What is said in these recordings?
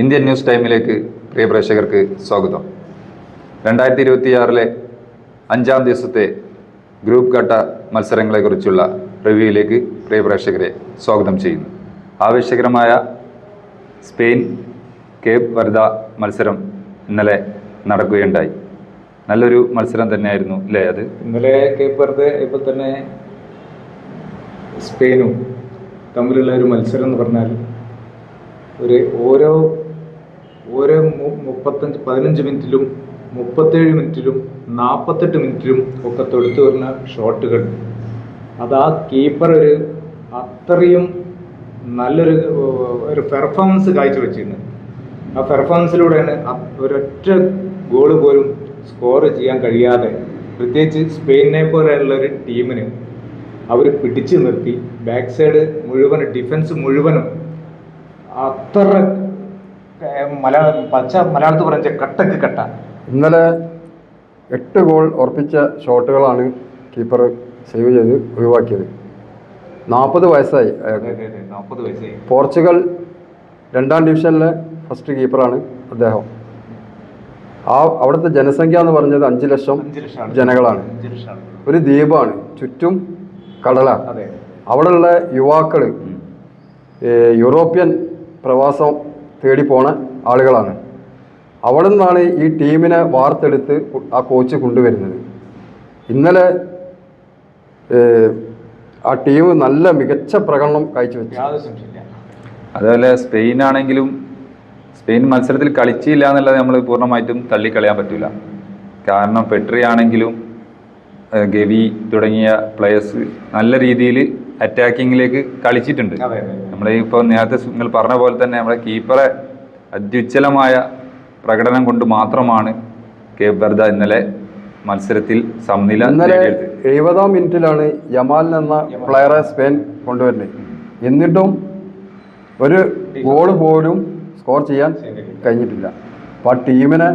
Indian news ടൈമിലേക്ക് പ്രിയ പ്രേക്ഷകർക്ക് സ്വാഗതം. 2026 5-ാം ദിവസത്തെ ഗ്രൂപ്പ് ഘട്ട മത്സരങ്ങളെക്കുറിച്ചുള്ള റിവ്യൂയിലേക്ക് പ്രിയ പ്രേക്ഷകരെ സ്വാഗതം ചെയ്യുന്നു. ആവേശകരമായ സ്പെയിൻ കേപ്പ് വെർദ മത്സരം ഇന്നലെ നടക്കുകയുണ്ടായി. നല്ലൊരു മത്സരം തന്നെയായിരുന്നു അല്ലേ? അത് ഇന്നലെ കേപ്പ് വെർദെ ഇപ്പോൾ തന്നെ സ്പെയിനും തമ്മിലുള്ള ഒരു മത്സരം എന്ന് പറഞ്ഞാൽ ഓരോ 15 മിനിറ്റിലും 37 മിനിറ്റിലും 48 മിനിറ്റിലും ഒക്കെ തൊടുത്തു വരുന്ന ഷോട്ടുകൾ, അത് ആ കീപ്പർ അത്രയും നല്ലൊരു പെർഫോമൻസ് കാഴ്ചവെച്ചിരുന്നു. ആ പെർഫോമൻസിലൂടെയാണ് ഒരൊറ്റ ഗോള് പോലും സ്കോർ ചെയ്യാൻ കഴിയാതെ, പ്രത്യേകിച്ച് സ്പെയിനെ പോലെയുള്ള ഒരു ടീമിന് അവർ പിടിച്ചു നിർത്തി. ബാക്ക് സൈഡ് മുഴുവനും, ഡിഫൻസ് മുഴുവനും അത്ര മലയാളത്തിൽ പറഞ്ഞ കട്ടക്ക് കട്ട. ഇന്നലെ 8 ഗോൾ ഉറപ്പിച്ച ഷോട്ടുകളാണ് കീപ്പർ സേവ് ചെയ്ത് ഒഴിവാക്കിയത്. 40 വയസ്സായി. 40 വയസ്സായി. പോർച്ചുഗൽ 2ാം ഡിവിഷനിലെ ഫസ്റ്റ് കീപ്പറാണ് അദ്ദേഹം. അവിടുത്തെ ജനസംഖ്യ എന്ന് പറഞ്ഞത് 5 ലക്ഷം ജനങ്ങളാണ്. ഒരു ദ്വീപാണ്, ചുറ്റും കടലാണ്. അവിടെയുള്ള യുവാക്കൾ യൂറോപ്യൻ പ്രവാസം തേടി പോണ ആളുകളാണ്. അവിടെ നിന്നാണ് ഈ ടീമിനെ വാർത്തെടുത്ത് ആ കോച്ച് കൊണ്ടുവരുന്നത്. ഇന്നലെ ആ ടീം നല്ല മികച്ച പ്രകടനം കാഴ്ചവെച്ചു. അതുപോലെ സ്പെയിൻ മത്സരത്തിൽ കളിച്ചില്ല എന്നുള്ളത് നമ്മൾ പൂർണ്ണമായിട്ടും തള്ളിക്കളയാൻ പറ്റില്ല. കാരണം പെട്രി ആണെങ്കിലും ഗവി തുടങ്ങിയ പ്ലെയേഴ്സ് നല്ല രീതിയിൽ അറ്റാക്കിങ്ങിലേക്ക് കളിച്ചിട്ടുണ്ട്. നമ്മൾ ഇപ്പോൾ നേരത്തെ നിങ്ങൾ പറഞ്ഞ പോലെ തന്നെ നമ്മുടെ കീപ്പറെ അത്യുജ്വലമായ പ്രകടനം കൊണ്ട് മാത്രമാണ് കേപ്പ് വെർദ ഇന്നലെ മത്സരത്തിൽ സമനില. ഇന്നലെ 70-ാം മിനിറ്റിലാണ് യമാൽ എന്ന പ്ലെയറെ സ്പെയിൻ കൊണ്ടുവരുന്നത്. എന്നിട്ടും ഒരു ഗോൾ പോലും സ്കോർ ചെയ്യാൻ കഴിഞ്ഞിട്ടില്ല. അപ്പോൾ ആ ടീമിനെ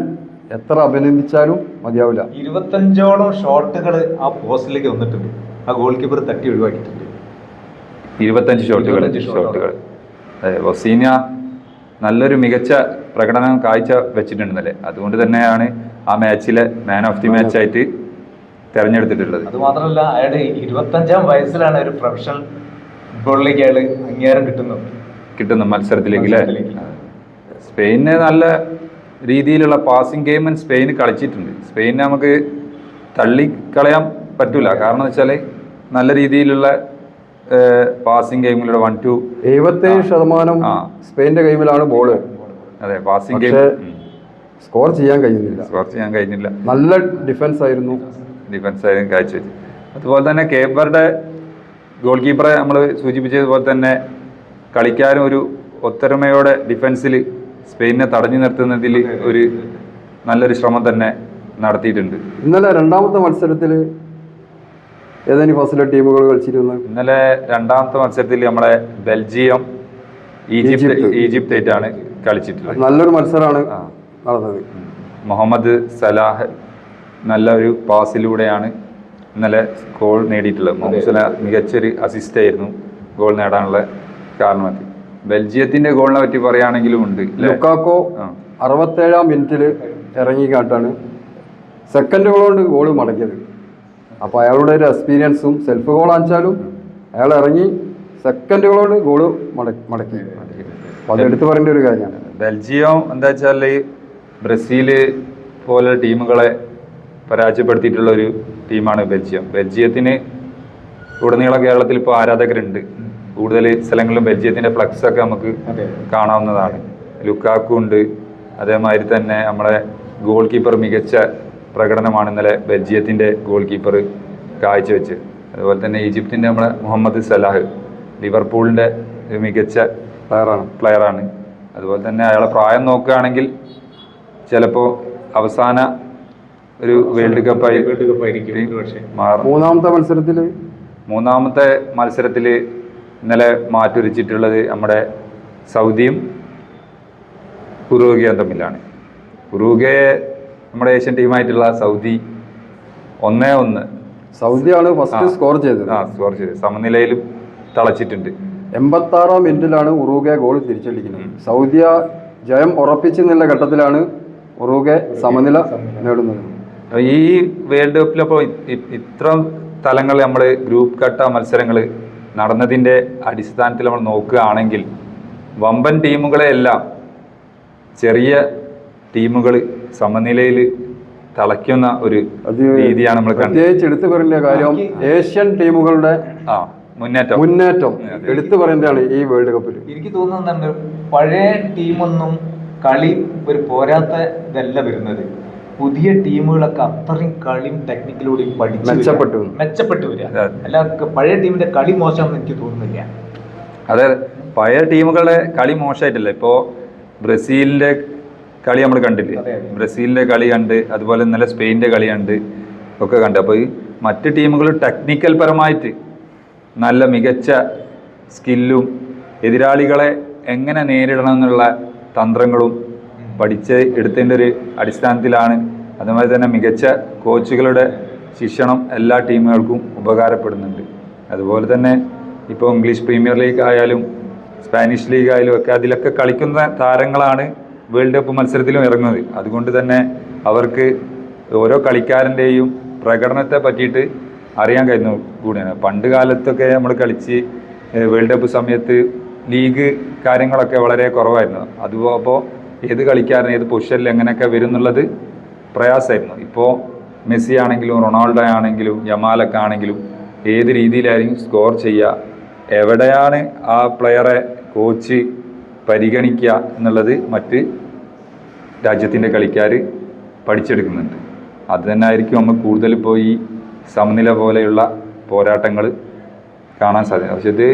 എത്ര അഭിനന്ദിച്ചാലും മതിയാവില്ല. 25ഓളം ഷോട്ടുകൾ ആ പോസ്റ്റിലേക്ക് വന്നിട്ടുണ്ട്. ആ ഗോൾ കീപ്പർ തട്ടി ഒഴിവാക്കിയിട്ടുണ്ട്. 25 ഷോട്ടുകൾ. വസീന നല്ലൊരു മികച്ച പ്രകടനം കാഴ്ച വെച്ചിട്ടുണ്ടെന്നല്ലേ. അതുകൊണ്ട് തന്നെയാണ് ആ മാച്ചിലെ മാൻ ഓഫ് ദി മാച്ച് ആയിട്ട് തെരഞ്ഞെടുത്തിട്ടുള്ളത്. അത് മാത്രമല്ല, അയാളുടെ 25-ാം വയസ്സിലാണ് ഒരു പ്രൊഫഷണൽ ഫുട്ബോളിലേക്ക് അയാൾ അംഗീകാരം കിട്ടുന്ന മത്സരത്തിലേക്ക് അല്ലേ. സ്പെയിന് നല്ല രീതിയിലുള്ള പാസിംഗ് ഗെയിം സ്പെയിൻ കളിച്ചിട്ടുണ്ട്. സ്പെയിനെ നമുക്ക് തള്ളിക്കളയാൻ പറ്റൂല. കാരണം എന്ന് വെച്ചാൽ നല്ല രീതിയിലുള്ള പാസിംഗ് ഗെയിമിലൂടെ 1-2 77% സ്പെയിൻ്റെ ഗെയിമിലാണ് ബോള്. അതെ, പാസിംഗ് ഗെയിം സ്കോർ ചെയ്യാൻ കഴിഞ്ഞില്ല. നല്ല ഡിഫൻസ് ആയിരുന്നു കാഴ്ചവെച്ചത്. അതുപോലെ തന്നെ കേപ്പ് വെർഡെ ഗോൾ കീപ്പറെ നമ്മൾ സൂചിപ്പിച്ചതുപോലെ തന്നെ കളിക്കാരും ഒരു ഒത്തൊരുമയോടെ ഡിഫൻസിൽ സ്പെയിനെ തടഞ്ഞു നിർത്തുന്നതിൽ ഒരു നല്ലൊരു ശ്രമം തന്നെ നടത്തിയിട്ടുണ്ട്. ഇന്നലെ 2ാമത്തെ മത്സരത്തിൽ ഏതെങ്കിലും ഫസ്റ്റിലെ ടീമുകൾ കളിച്ചിരുന്നത്? ഇന്നലെ 2ാമത്തെ മത്സരത്തിൽ നമ്മളെ ബെൽജിയം ഈജിപ്ത് ആയിട്ടാണ് കളിച്ചിട്ടുള്ളത്. നല്ലൊരു മത്സരമാണ് നടന്നത്. മുഹമ്മദ് സലാഹ് നല്ല ഒരു പാസിലൂടെയാണ് ഇന്നലെ ഗോൾ നേടിയിട്ടുള്ളത്. മുഹമ്മദ് സലാഹ് മികച്ചൊരു അസിസ്റ്റ് ആയിരുന്നു ഗോൾ നേടാനുള്ള കാരണമാക്കി. ബെൽജിയത്തിന്റെ ഗോളിനെ പറ്റി പറയുകയാണെങ്കിലും ഉണ്ട്. ലുക്കാക്കോ 67-ാം മിനിറ്റിൽ ഇറങ്ങിക്കാട്ടാണ് സെക്കൻഡ് ഗോൾ കൊണ്ട് ഗോൾ മടക്കിയത്. അപ്പോൾ അയാളുടെ ഒരു എക്സ്പീരിയൻസും, സെൽഫ് ഗോൾ ആണെച്ചാലും അയാൾ ഇറങ്ങി സെക്കൻഡ് ഗോൾ കൊണ്ട് ഗോൾ മടക്കി. അപ്പോൾ അത് എടുത്തു പറയേണ്ട ഒരു കാര്യമാണ്. ബെൽജിയം എന്താ വെച്ചാൽ ബ്രസീൽ പോലെ ടീമുകളെ പരാജയപ്പെടുത്തിയിട്ടുള്ള ഒരു ടീമാണ് ബെൽജിയത്തിന് ഉടനീളം കേരളത്തിൽ ഇപ്പോൾ ആരാധകരുണ്ട്. കൂടുതൽ സ്ഥലങ്ങളിലും ബെൽജിയത്തിൻ്റെ ഫ്ലക്സൊക്കെ നമുക്ക് കാണാവുന്നതാണ്. ലുക്കാക്കു ഉണ്ട്. അതേമാതിരി തന്നെ നമ്മുടെ ഗോൾ കീപ്പർ മികച്ച പ്രകടനമാണ് ഇന്നലെ ബെൽജിയത്തിൻ്റെ ഗോൾ കീപ്പർ കാഴ്ചവെച്ചത്. അതുപോലെ തന്നെ ഈജിപ്തിൻ്റെ നമ്മുടെ മുഹമ്മദ് സലാഹ് ലിവർപൂളിൻ്റെ ഒരു മികച്ച പ്ലെയറാണ്. അതുപോലെ തന്നെ അയാളെ പ്രായം നോക്കുകയാണെങ്കിൽ ചിലപ്പോൾ അവസാന ഒരു വേൾഡ് കപ്പായിരിക്കും മാറും. മൂന്നാമത്തെ മത്സരത്തിൽ ഇന്നലെ മാറ്റുരച്ചിട്ടുള്ളത് നമ്മുടെ സൗദിയും ഉറുഗ്വേയും തമ്മിലാണ്. ഉറുഗ്വേ നമ്മുടെ ഏഷ്യൻ ടീമായിട്ടുള്ള സൗദി 1-1 സൗദിയാണ് ഫസ്റ്റ് സ്കോർ ചെയ്തത്. സമനിലയിലും തളച്ചിട്ടുണ്ട്. 86-ാം മിനിറ്റിലാണ് ഉറുഗ്വേ ഗോൾ തിരിച്ചടിക്കുന്നത്. സൗദിയ ജയം ഉറപ്പിച്ചെന്നുള്ള ഘട്ടത്തിലാണ് ഉറുഗ്വെ സമനില നേടുന്നത്. ഈ വേൾഡ് കപ്പിലപ്പോൾ ഇത്ര തലങ്ങൾ നമ്മൾ ഗ്രൂപ്പ് ഘട്ട മത്സരങ്ങൾ നടന്നതിൻ്റെ അടിസ്ഥാനത്തിൽ നമ്മൾ നോക്കുകയാണെങ്കിൽ വമ്പൻ ടീമുകളെയെല്ലാം ചെറിയ ടീമുകൾ സമനിലയിൽ തളയ്ക്കുന്ന ഒരു രീതിയാണ് നമ്മൾ കണ്ടത്. പ്രത്യേകിച്ച് എടുത്തു പറയേണ്ട കാര്യം ഏഷ്യൻ ടീമുകളുടെ മുന്നേറ്റം എടുത്തു പറയേണ്ടതാണ് ഈ വേൾഡ് കപ്പിൽ. എനിക്ക് തോന്നുന്നുണ്ട് പഴയ ടീമൊന്നും കളി ഒരു പോരാത്ത ഇതല്ല വരുന്നത്. പുതിയ ടീമുകളൊക്കെ അത്രയും കളിയും ടെക്നിക്കലൂടെയും മെച്ചപ്പെട്ടു വരിക. അല്ല പഴയ ടീമിന്റെ കളി മോശമാണെന്ന് എനിക്ക് തോന്നുന്നില്ല. അതെ, പഴയ ടീമുകളുടെ കളി മോശമായിട്ടില്ല. ഇപ്പോൾ ബ്രസീലിന്റെ കളി നമ്മൾ കണ്ടില്ലേ, ബ്രസീലിന്റെ കളി കണ്ട്, അതുപോലെ ഇന്നലെ സ്പെയിനിന്റെ കളി കണ്ട് ഒക്കെ കണ്ട്. അപ്പോൾ ഈ മറ്റ് ടീമുകൾ ടെക്നിക്കൽ പരമായിട്ട് നല്ല മികച്ച സ്കില്ലും എതിരാളികളെ എങ്ങനെ നേരിടണം എന്നുള്ള തന്ത്രങ്ങളും പഠിച്ച് എടുത്തതിൻ്റെ ഒരു അടിസ്ഥാനത്തിലാണ്. അതുമാതിരി തന്നെ മികച്ച കോച്ചുകളുടെ ശിക്ഷണം എല്ലാ ടീമുകൾക്കും ഉപകാരപ്പെടുന്നുണ്ട്. അതുപോലെ തന്നെ ഇപ്പോൾ ഇംഗ്ലീഷ് പ്രീമിയർ ലീഗ് ആയാലും സ്പാനിഷ് ലീഗ് ആയാലും ഒക്കെ അതിലൊക്കെ കളിക്കുന്ന താരങ്ങളാണ് വേൾഡ് കപ്പ് മത്സരത്തിലും ഇറങ്ങുന്നത്. അതുകൊണ്ട് തന്നെ അവർക്ക് ഓരോ കളിക്കാരൻ്റെയും പ്രകടനത്തെ പറ്റിയിട്ട് അറിയാൻ കഴിയുന്ന കൂടിയാണ്. പണ്ട് കാലത്തൊക്കെ നമ്മൾ കളിച്ച് വേൾഡ് കപ്പ് സമയത്ത് ലീഗ് കാര്യങ്ങളൊക്കെ വളരെ കുറവായിരുന്നു. അപ്പോൾ ഏത് കളിക്കാരൻ ഏത് പൊസിഷനിൽ എങ്ങനെയൊക്കെ വരും എന്നുള്ളത് പ്രയാസമായിരുന്നു. ഇപ്പോൾ മെസ്സി ആണെങ്കിലും റൊണാൾഡോ ആണെങ്കിലും യമാലൊക്കെ ആണെങ്കിലും ഏത് രീതിയിലായിരിക്കും സ്കോർ ചെയ്യുക, എവിടെയാണ് ആ പ്ലെയറെ കോച്ച് പരിഗണിക്കുക എന്നുള്ളത് മറ്റ് രാജ്യത്തിൻ്റെ കളിക്കാർ പഠിച്ചെടുക്കുന്നുണ്ട്. അത് തന്നെ ആയിരിക്കും നമ്മൾ കൂടുതൽ ഇപ്പോൾ ഈ സമനില പോലെയുള്ള പോരാട്ടങ്ങൾ കാണാൻ സാധിക്കും. പക്ഷെ ഇത്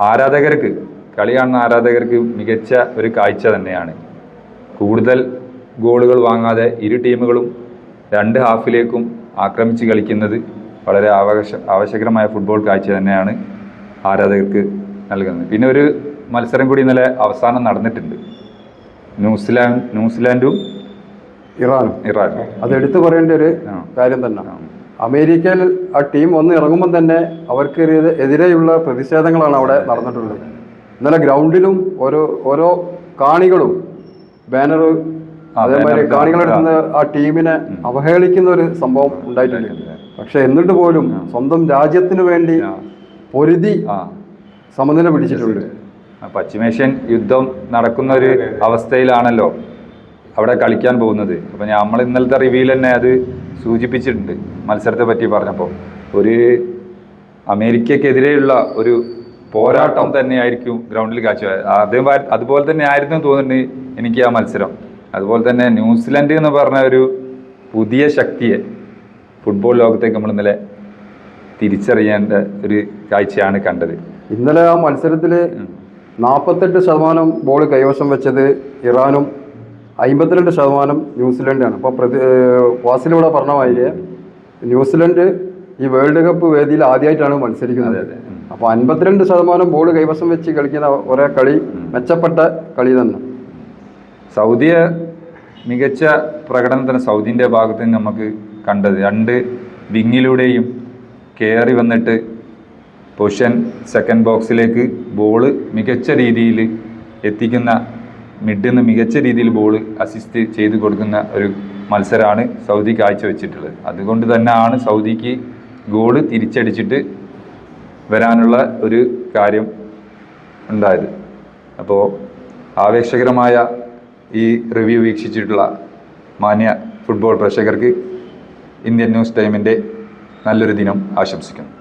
ആരാധകർക്ക്, കളി കാണുന്ന ആരാധകർക്ക് മികച്ച ഒരു കാഴ്ച തന്നെയാണ്. കൂടുതൽ ഗോളുകൾ വാങ്ങാതെ ഇരു ടീമുകളും രണ്ട് ഹാഫിലേക്കും ആക്രമിച്ച് കളിക്കുന്നത് വളരെ ആവശ്യകരമായ ഫുട്ബോൾ കാഴ്ച തന്നെയാണ് ആരാധകർക്ക് നൽകുന്നത്. പിന്നെ ഒരു മത്സരം കൂടി ഇന്നലെ അവസാനം നടന്നിട്ടുണ്ട്, ന്യൂസിലാൻഡും ഇറാനും. അത് എടുത്തു പറയേണ്ട ഒരു കാര്യം തന്നെ. അമേരിക്കയിൽ ആ ടീം വന്ന് ഇറങ്ങുമ്പോൾ തന്നെ അവർക്ക് എതിരെയുള്ള പ്രതിഷേധങ്ങളാണ് അവിടെ നടന്നിട്ടുള്ളത്. ഇന്നലെ ഗ്രൗണ്ടിലും ഓരോ കാണികളും ബാനർ, അതേമാതിരി കാണികളെടുക്കുന്ന ആ ടീമിനെ അവഹേളിക്കുന്ന ഒരു സംഭവം ഉണ്ടായിട്ടുണ്ട്. പക്ഷെ എന്നിട്ട് പോലും സ്വന്തം രാജ്യത്തിന് വേണ്ടി പൊരുതി സമനില പിടിച്ചിട്ടുണ്ട്. പശ്ചിമേഷ്യൻ യുദ്ധം നടക്കുന്ന ഒരു അവസ്ഥയിലാണല്ലോ അവിടെ കളിക്കാൻ പോകുന്നത്. അപ്പം നമ്മൾ ഇന്നലത്തെ റിവ്യൂവിൽ തന്നെ അത് സൂചിപ്പിച്ചിട്ടുണ്ട്. മത്സരത്തെ പറ്റി പറഞ്ഞപ്പോൾ ഒരു അമേരിക്കക്കെതിരെയുള്ള ഒരു പോരാട്ടം തന്നെയായിരിക്കും ഗ്രൗണ്ടിൽ കാഴ്ചവെച്ചത്. അതുപോലെ തന്നെ ആയിരുന്നു തോന്നുന്നുണ്ട് എനിക്ക് ആ മത്സരം. അതുപോലെ തന്നെ ന്യൂസിലൻഡ് എന്ന് പറഞ്ഞ ഒരു പുതിയ ശക്തിയെ ഫുട്ബോൾ ലോകത്തേക്ക് നമ്മൾ ഇന്നലെ തിരിച്ചറിയേണ്ട ഒരു കാഴ്ചയാണ് കണ്ടത്. ഇന്നലെ ആ മത്സരത്തിൽ 48% ബോൾ കൈവശം വെച്ചത് ഇറാനും 52% ന്യൂസിലൻഡാണ്. അപ്പോൾ വാസിലൂടെ പറഞ്ഞ മാതിരി ന്യൂസിലൻഡ് ഈ വേൾഡ് കപ്പ് വേദിയിൽ ആദ്യമായിട്ടാണ് മത്സരിക്കുന്നത്. അപ്പോൾ 52% ബോൾ കൈവശം വെച്ച് കളിക്കുന്ന ഒരേ കളി മെച്ചപ്പെട്ട കളി തന്നെ. സൗദിയ മികച്ച പ്രകടനം തന്നെ സൗദിൻ്റെ ഭാഗത്ത് നിന്ന് നമുക്ക് കണ്ടത്. രണ്ട് വിങ്ങിലൂടെയും കയറി വന്നിട്ട് പൊസിഷൻ സെക്കൻഡ് ബോക്സിലേക്ക് ബോള് മികച്ച രീതിയിൽ എത്തിക്കുന്ന, മിഡിൽ നിന്ന് മികച്ച രീതിയിൽ ബോൾ അസിസ്റ്റ് ചെയ്ത് കൊടുക്കുന്ന ഒരു മത്സരമാണ് സൗദി കാഴ്ചവെച്ചിട്ടുള്ളത്. അതുകൊണ്ട് തന്നെയാണ് സൗദിക്ക് ഗോള് തിരിച്ചടിച്ചിട്ട് വരാനുള്ള ഒരു കാര്യം ഉണ്ടായത്. അപ്പോൾ ആവേശകരമായ ഈ റിവ്യൂ വീക്ഷിച്ചിട്ടുള്ള മാന്യ ഫുട്ബോൾ പ്രേക്ഷകർക്ക് ഇന്ത്യൻ ന്യൂസ് ടൈമിൻ്റെ നല്ലൊരു ദിനം ആശംസിക്കുന്നു.